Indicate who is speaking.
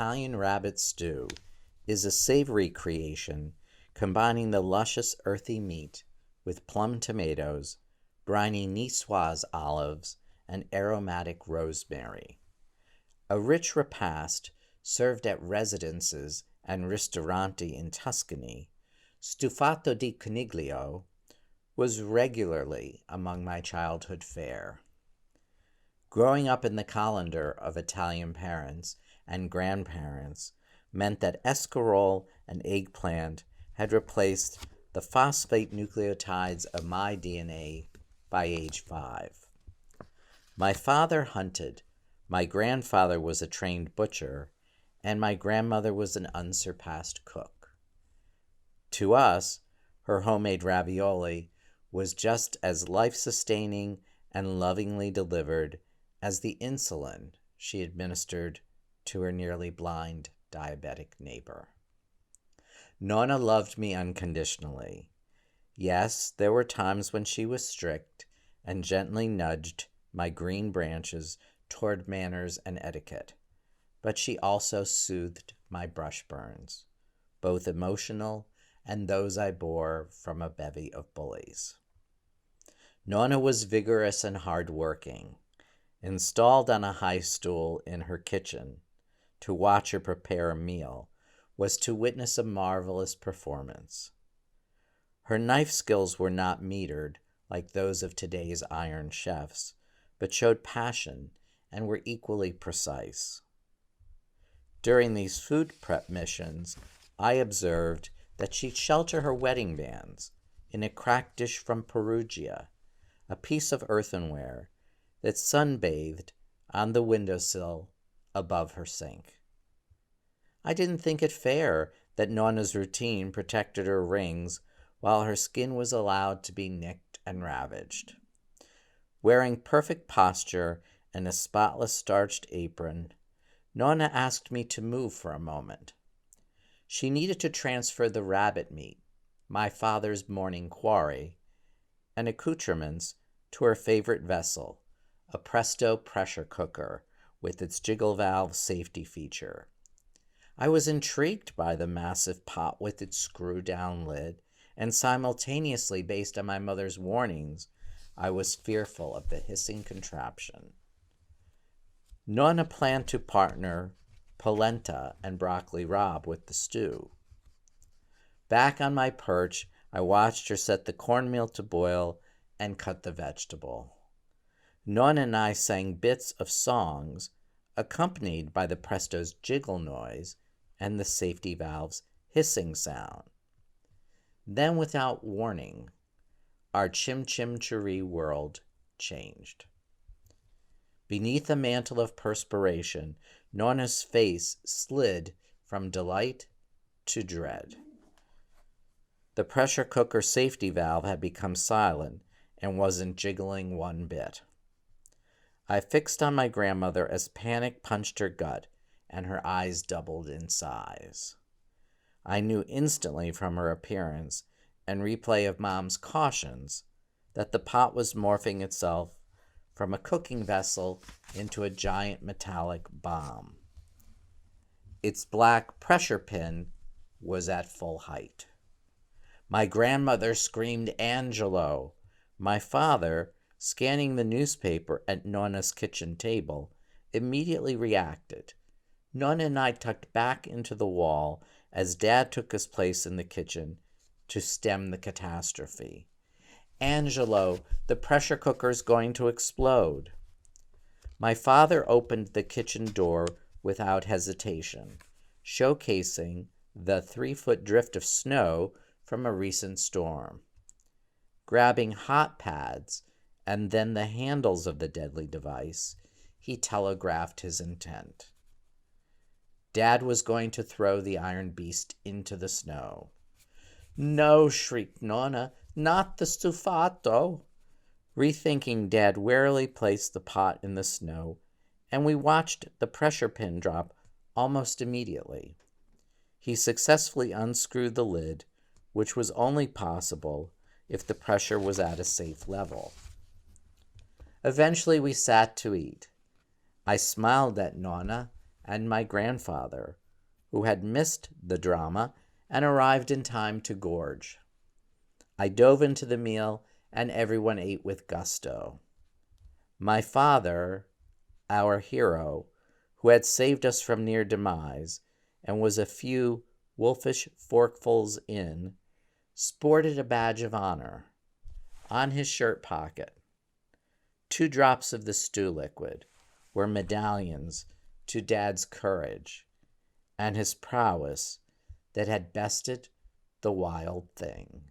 Speaker 1: Italian rabbit stew is a savory creation combining the luscious earthy meat with plum tomatoes, briny niçoise olives, and aromatic rosemary. A rich repast served at residences and ristoranti in Tuscany, stufato di coniglio was regularly among my childhood fare. Growing up in the colander of Italian parents and grandparents meant that escarole and eggplant had replaced the phosphate nucleotides of my DNA by age 5. My father hunted, my grandfather was a trained butcher, and my grandmother was an unsurpassed cook. To us, her homemade ravioli was just as life-sustaining and lovingly delivered as the insulin she administered to her nearly blind diabetic neighbor. Nonna loved me unconditionally. Yes, there were times when she was strict and gently nudged my green branches toward manners and etiquette, but she also soothed my brush burns, both emotional and those I bore from a bevy of bullies. Nonna was vigorous and hard-working. Installed on a high stool in her kitchen to watch her prepare a meal was to witness a marvelous performance. Her knife skills were not metered like those of today's iron chefs, but showed passion and were equally precise. During these food prep missions, I observed that she'd shelter her wedding bands in a cracked dish from Perugia, a piece of earthenware that sunbathed on the windowsill above her sink. I didn't think it fair that Nonna's routine protected her rings while her skin was allowed to be nicked and ravaged. Wearing perfect posture and a spotless starched apron, Nonna asked me to move for a moment. She needed to transfer the rabbit meat, my father's morning quarry, and accoutrements to her favorite vessel, a Presto pressure cooker with its jiggle valve safety feature. I was intrigued by the massive pot with its screw-down lid, and simultaneously, based on my mother's warnings, I was fearful of the hissing contraption. Nonna planned to partner polenta and broccoli rabe with the stew. Back on my perch, I watched her set the cornmeal to boil and cut the vegetable. Nonna and I sang bits of songs, accompanied by the Presto's jiggle noise and the safety valve's hissing sound. Then, without warning, our chim-chim-cheree world changed. Beneath a mantle of perspiration, Nonna's face slid from delight to dread. The pressure cooker safety valve had become silent and wasn't jiggling one bit. I fixed on my grandmother as panic punched her gut and her eyes doubled in size. I knew instantly from her appearance and replay of Mom's cautions that the pot was morphing itself from a cooking vessel into a giant metallic bomb. Its black pressure pin was at full height. My grandmother screamed, "Angelo!" My father, scanning the newspaper at Nonna's kitchen table, immediately reacted. Nonna and I tucked back into the wall as Dad took his place in the kitchen to stem the catastrophe. "Angelo, the pressure cooker's going to explode." My father opened the kitchen door without hesitation, showcasing the 3-foot drift of snow from a recent storm. Grabbing hot pads and then the handles of the deadly device, he telegraphed his intent. Dad was going to throw the iron beast into the snow. "No," shrieked Nonna, "not the stufato." Rethinking, Dad warily placed the pot in the snow, and we watched the pressure pin drop almost immediately. He successfully unscrewed the lid, which was only possible if the pressure was at a safe level. Eventually, we sat to eat. I smiled at Nonna and my grandfather, who had missed the drama and arrived in time to gorge. I dove into the meal, and everyone ate with gusto. My father, our hero, who had saved us from near demise and was a few wolfish forkfuls in, sported a badge of honor on his shirt pocket. 2 drops of the stew liquid were medallions to Dad's courage and his prowess that had bested the wild thing.